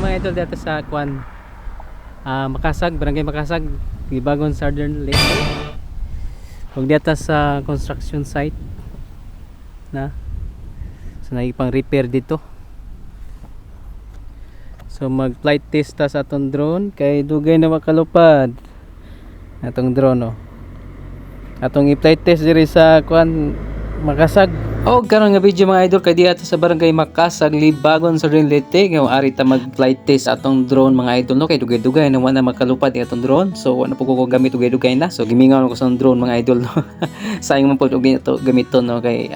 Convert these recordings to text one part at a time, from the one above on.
mga idol dito sa Kwan Makasag, Barangay Makasag, Gibagon Southern Lake. Huwag dito sa construction site na. So naipang repair dito. So mag flight test ta sa atong drone kay dugay na makalupad. Atong drone atong i-flight test diri sa Kwan Makasag. O karon nga video mga idol kay diha sa Barangay Makasag, Libagon sa Leyte nga ari ta mag flight test atong drone mga idol no kay dugay-dugay na wala makalupad ni atong drone. So wala po ko gamit dugay-dugay na. So gimingaw ko sa drone mga idol no. Sayang man pud og gamiton no kay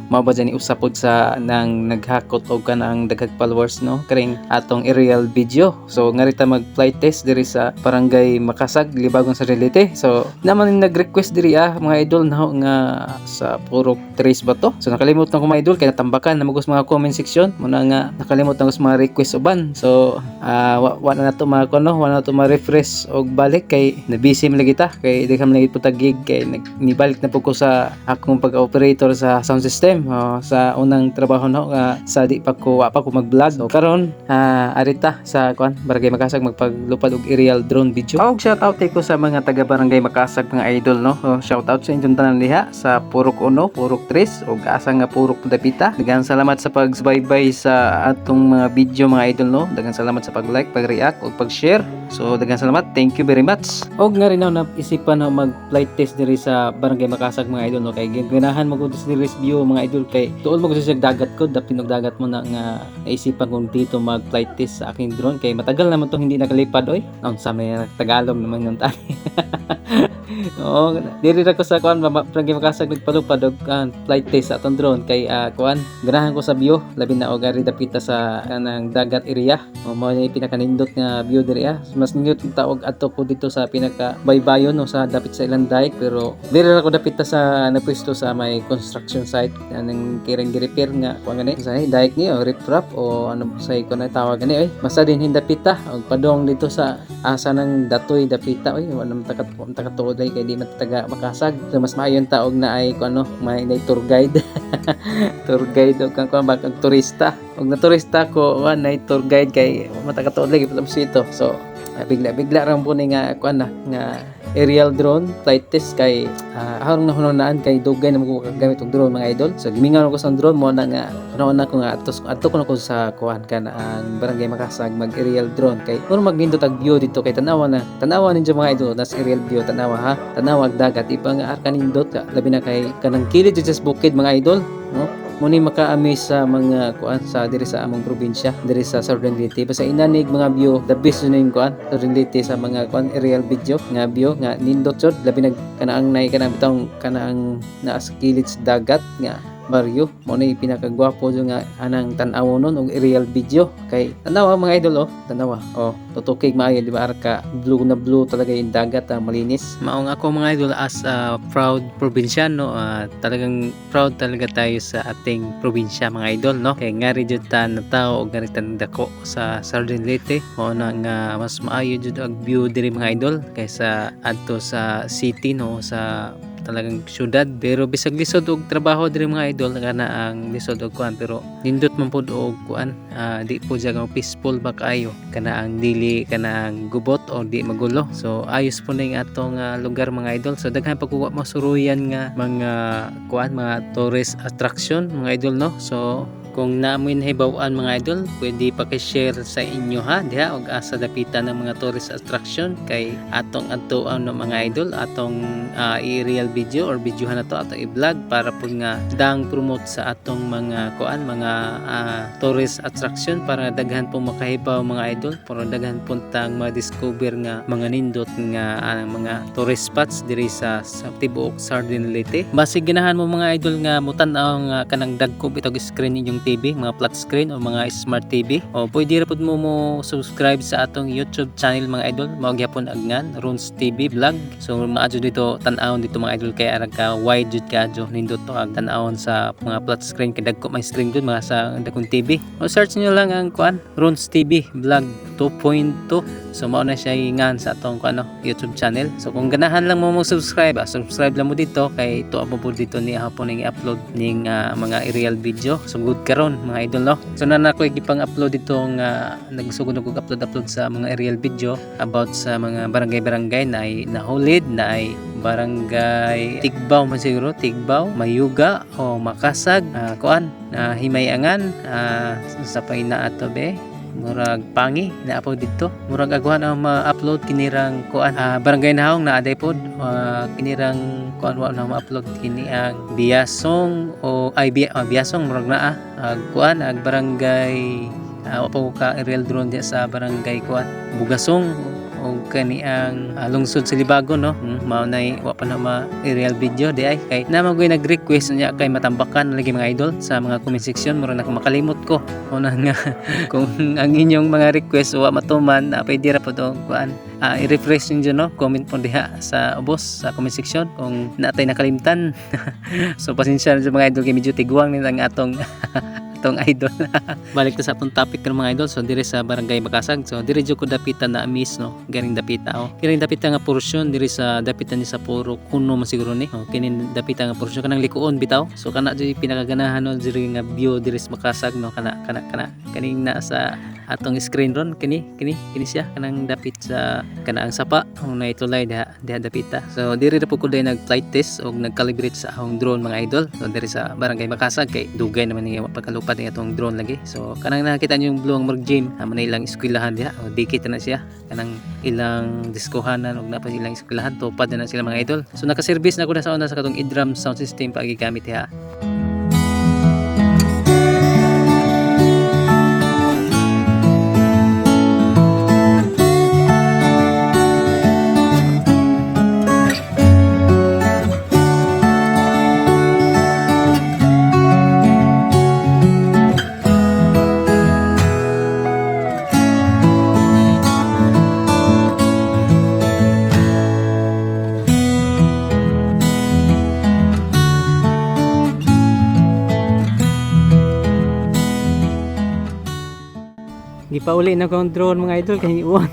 mao ba dyan usapod sa nang naghakot og kanang daghang followers no karing atong aerial video. So ngari ta mag flight test diri sa Barangay Makasag, Libagon sa Leyte. So naman nag-request diri mga idol na nga sa puro trace ba to. So nakalimutan ko mga idol kay natambakan na magos mga comment section muna nga nakalimutan ko sa mga request uban. So wala na to mga kuno, wala na to ma-refresh og balik kay na busy man lagi ta kay di kam lagi putag gig kay nibalik na po ko sa akong pag-operator sa sound system sa unang trabaho no sa di pa ko mag-vlog. So karon arita sa kuan Barangay Makasag magpaglupad og aerial drone video. Og shout out ko sa mga taga Barangay Makasag mga idol no. Shout out sa inyong tanan diha sa Purok 1, Purok 3 og asa nga Purok Dapita. Daghang salamat sa pagsubaybay sa atong mga video mga idol no. Daghang salamat sa pag-like, pag-react ug pag-share. So daghang salamat. Thank you very much. Og nga rin na isipan na mag-flight test diri sa Barangay Makasag mga idol no kay ganahan mo gud diri sa view mga idol kay tuol mo sa dagat ko dapin og dagat mo na nga naisipan kong dito mag-flight test sa aking drone kay matagal naman to hindi nakalipad oy. Ang sa may Tagalog naman yung tani. Oo, diri ra ko sa kuan Barangay Makasag nagpalupad og flight test sa atong drone kay kuan ganahan ko sa view labi na og ari dapita sa kanang dagat area. Mao ni pinakanindot nga view diri mas nindot ta og adto ko dito sa pinaka baybayon no sa dapit sa ilang dike pero diri ra ko dapita sa napwesto sa may construction site nang kirang gi-repair nga kuan gani sa dike ni o riprap o ano sa ko na tawag gani oy basta din hindapita og padong dito sa asa ng datoy dapita oy wala man takatuod kay di matataga Makasag. So mas maayon ta og naay ko ano may tour guide. Tour guide og kang bakang turista. Og na turista ko nay tour guide kay matakatuod lagi pala sito. So bigla ra po ni nga kuan nga aerial drone flight test kay harong na hunanaan kay dugay na mo gamit og drone mga idol. So gimingaw ko sa drone mo na nga na ko nga adto ko na ko sa kuan kana ang Barangay Makasag mag aerial drone kay kuno magnindot ang view dito kay tanawa ninyo mga idol nas aerial view tanawa tanawag dagat ibang arkanindot labi na kay kanang kilid sa bukid mga idol no. Muni maka-amaze sa mga kuan sa diri sa among probinsya diri sa Southern Leyte basta inanig mga view the best na yung kuan Southern Leyte sa mga kuan aerial video nga view nga nindot jud labi nag kanaang nay kanang bitong kanaang naa sa kilid sa dagat nga baryo mo na pinakagwapo jo nga anang tan-aw nun og aerial video kay tanawa mga idol tanawa tutukig maayo di ba arka blue na blue talaga yung dagat malinis mao nga ako mga idol as a proud probinsyano talagang proud talaga tayo sa ating probinsya mga idol no kay ngari jud ta na tao og ngari tan dako sa Southern Leyte mao na nga mas maayo jud ang view diri mga idol kaysa adto sa city no sa talagang syudad pero bisag lisod og trabaho diri mga idol kana ang lisod og kuan pero nindot man pud og kuan di po jaga peaceful ba kaayo kana ang dili kana ang gubot o di magulo so ayos po ning atong lugar mga idol so daghan pa kuha masuruyan nga mga kuan mga tourist attraction mga idol no so kung naamoy nahibawan mga idol, pwede pa-share sa inyo diha og asa dapita ng mga tourist attraction kay atong adtuan no mga idol atong i-real video or videohan na to atong i-vlog para pud nga dang promote sa atong mga kuan mga tourist attraction para daghan po makahibaw mga idol para daghan puntang ma-discover nga mga nindot nga mga tourist spots diri sa tibuok Southern Leyte. Basi ganahan mo mga idol nga mutan-aw nga kanang dagko bitog screen inyong TV, mga flat screen o mga smart TV. O pwede ra pud mo subscribe sa atong YouTube channel mga idol. Mao gyapon agnan Runs TV Vlog. So maadyo dito tan-awon dito mga idol kay arag ka wide jud kadyo nindot to ang tan-awon sa mga flat screen kay dagko may screen jud mga sa dagkong TV. O search niyo lang ang kuan Runs TV Vlog 2.2. So mao na siya ingan sa atong YouTube channel. So kung ganahan lang mo subscribe, subscribe lang mo dito kay tuwa po dito ni hapon ning i-upload ning mga aerial video. So good ka karon mga idol no. So na ako gipang-upload ditong nagsugod ko upload sa mga aerial video about sa mga barangay-barangay na ay nahulid na ay barangay Tigbaw man siguro, Tigbaw, Mayuga o Makasag, kuan Himayangan, sa paina ato be murag Pangi na po dito murag agwan ang ma-upload kinirang kuan barangay Nahong na aday pod kinirang kuan wa na ma-upload kini ang Biasong o ay Biasong murag naa kuan ag barangay po ka aerial drone diya sa barangay kuan Bugasong o kani ang lungsod sa Libago no mao nay wa pa na ma aerial video di ay kay naman ko nag-request niya kay matambakan lagi mga idol sa mga comment section mura na ko makalimot ko una nga kung ang inyong mga request wa matuman pwede ra po to kuan i-refresh ninyo no comment po diha sa ubos sa comment section kung natay nakalimtan so pasensya na sa mga idol kay medyo tigwang ni ang atong itong idol. Balik ta sa atong topic ng mga idol. So dire sa barangay Makasag. So dire jud ko dapita na miss no. Garing dapita Garing dapita nga porsyon dire sa dapita ni sa puro kuno man siguro ni. Kinin dapita nga porsyon kanang likuon bitaw. So kana jud pinakaganahan no dire nga view dire sa Makasag no kana kaning na sa atong screen ron kini siya kanang dapit sa kanaang sapa na itulay diha dapita. So dire ra po ko nag flight test og nag-calibrate sa akong drone mga idol. So dire sa barangay Makasag kay dugay naman ni pagkalupad ni atong drone lagi. So kanang nakita niyo yung blue ang Morg Gym man ilang eskwelahan diha o dikit na siya kanang ilang diskohanan og napa ilang eskwelahan tupad na sila mga idol. So naka-service na ko na sa una sa katong IDRAM sound system pagigamit diha. Di pa uli na akong drone mga idol kay uwan.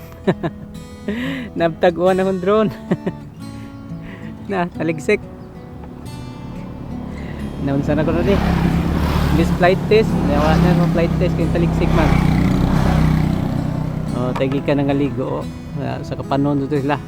Nabtag-uwan akong drone. Na taligsik. Naunsa na ko na di. This flight test, nawa na mo flight test kay taligsik man. Tagi ka nang aligo sa kapanon dito sila.